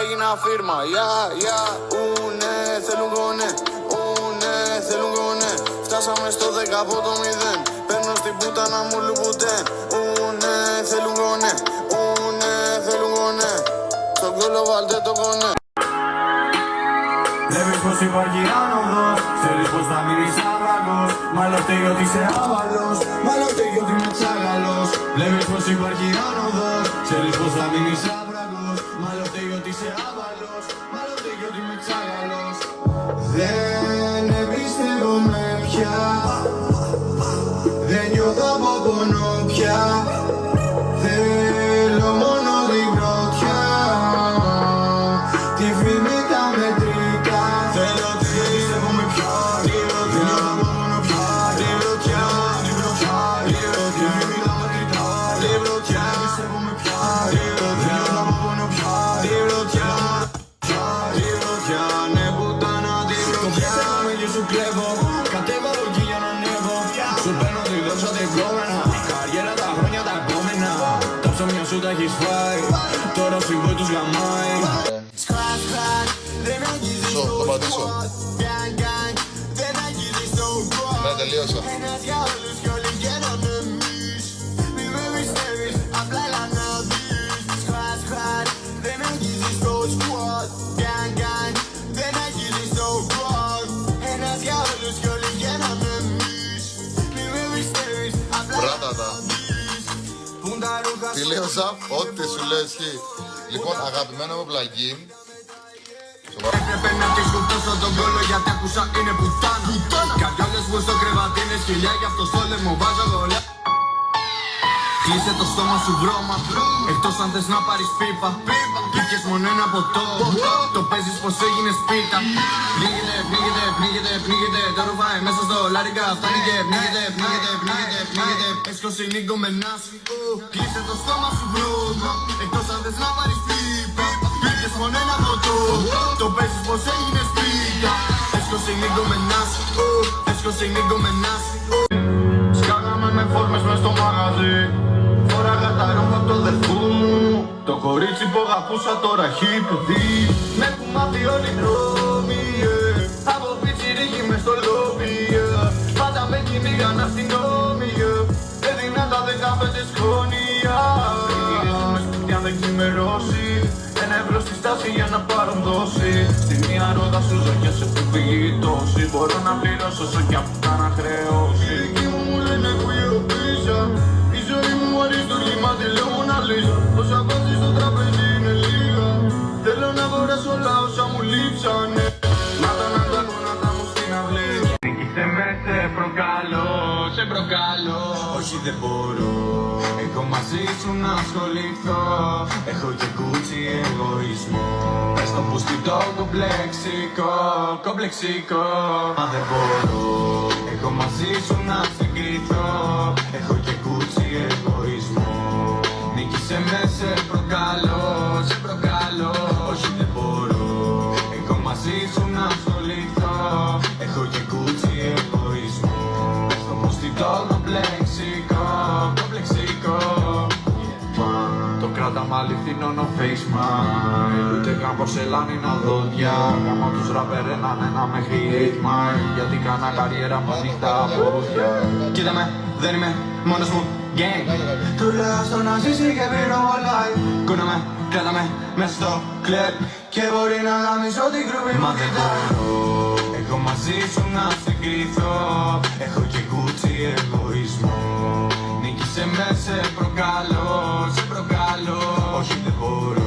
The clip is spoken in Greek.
έγινα φίρμα. Ουνε, θέλουν γονέ. Ουνε, θέλουν γονέ. Φτάσαμε στο 10 από το 0. Παίρνω στην πούτα να μου λουμπουτέν. Ουνε, θέλουν γονέ. Ουνε, θέλουν γονέ. Στον κόλλο βάλτε το γονέ. Βλέπεις πως υπάρχει άνοδος, ξέρεις πως θα μείνεις άβραγος. Μάλλον φταίει ότι είσαι άβαλος, μάλλον φταίει ότι είμαι τσάγαλος. Βλέπεις πως υπάρχει άνοδος, ξέρεις πως θα μείνεις άβραγος. Μάλλον φταίει ότι είσαι άβαλος, μάλλον φταίει ότι είμαι τσάγαλος. Δεν εμπιστεύομαι πια, δεν νιώθω από πόνο πια. Θέλω μόνο την πρωτιά, τη φήμη τα μετρικά. Θέλω τη εμπιστεύομαι πια, τη πρωτιά. Δεν νιώθω από πόνο πια, τη πρωτιά. Τη πρωτιά, τη πρωτιά. Τη φήμη τα μετρικά, τη πρωτιά. Δεν εμπιστεύομαι πια, τη πρωτιά. Δεν νιώθω από πόνο πια, τη πρωτιά. Τη πρωτιά, ναι πουτάνα τη πρωτιά. Το πιστεύομαι και σου κλέβω, κατέβα από εκεί για να ανέβω. Σου παίρνω τη δόξα την κόμενα, καριέρα τα χρόνια τα επόμενα. Τα ψωμιά σου τα έχεις φάει, τώρα ο συμβόη τους γαμάει. Το πατήσω. Ναι, τελείωσα. Βράτατα. Τι λέω Ζαπ, ό,τι σου λέω ισχύει. Λοιπόν, αγαπημένο μου plugin. Έπρεπε να τη σκουτώσω τον κόλλο γιατί άκουσα είναι πουτάνα. Καρδιόλες μου στο κρεβάτι είναι σκυλιά, γι' αυτό στο λαιμό βάζω δολιά. Κλείσε το στόμα σου βρώμα, εκτός αν θες να πάρεις πίπα. Πήπιες μόνο ένα ποτό, το παίζεις πως έγινες πίτα. Πνίγεται, πνίγεται, πνίγεται, πνίγεται, το ρουφάει μέσα στο λάρικα. Φτάνει και πνίγεται, πνίγεται, πνίγεται, πνίγεται. Έσκωσε νίκο με νάση. Κλείσε το στόμα σου βρώμα, εκτός αν θες να πάρεις πίπα. Πήπιες μόνο ένα ποτό, το παίζεις πως έγινες πίτα. Έσκωσε νίκο με νάση, έσκωσε νίκο με νάση. Σκάγαμε με φόρμες μες στο μαγαζί. Φοράγα τα ρούχα του αδερφού μου. Το κορίτσι που αγαπούσα τώρα έχει παιδί. Με που μάθει όλοι οι δρόμοι, από πιτσιρίκι μες στο λόμπι. Πάντα με κυνήγαν αστυνόμοι, έδινα τα 15 σκόνια. Γυρίζω με σπίτια αν δεν ξημερώσει. €1 στη στάση για να πάρω δόση. Στη μία ρόδα σου ζω και σε που φύγει τόση. Μπορώ να πληρώσω όσο κι απ' να χρεώσει. Οι δικοί μου μου λένε κουιοπίσα. Η ζωή μου αριστούργημα τη λέω Μοναλίζα. Όσα βάζεις στο τραπέζι είναι λίγα. Θέλω να αγοράσω όλα όσα μου λείψανε. Να τα αγώνα μου στην αυλή. Νίκησε με, σε προκαλώ, σε προκαλώ. Όχι δεν μπορώ, έχω μαζί σου να ασχοληθώ. Έχω και κούτσι εγωισμό. Πες το πούστη το κομπλεξικό, κομπλεξικό. Μα δεν μπορώ, έχω μαζί σου να συγκριθώ. Έχω και κούτσι εγωισμό. Νίκησε με, σε προκαλώ, σε προκαλώ. Όχι δεν μπορώ, έχω μαζί σου να ασχοληθώ. Έχω και κούτσι εγωισμό. Πες το πούστη το κομπλεξικό, κομπλεξικό. Το κράταμα αληθινό no face mine. Ούτε καν πορσελάνινα δόντια. Γάμω τους ράπερ έναν ένα μέχρι 8 mile. Γιατί κάνα καριέρα με ανοιχτά πόδια. Κοίτα με, δεν είμαι μόνος μου, gang. Τουλάχιστον να ζήσει και πίνω online. Κούνα με, κράτα με, μέσα στο κλαμπ. Και μπορεί να γαμίσω την κρούβη. Μα δεν μπορώ, έχω μαζί σου να συγκριθώ. Έχω και κούτσι εγωισμό. Νίκησε με, σε προκαλώ, σε προκαλώ. Όχι δεν μπορώ,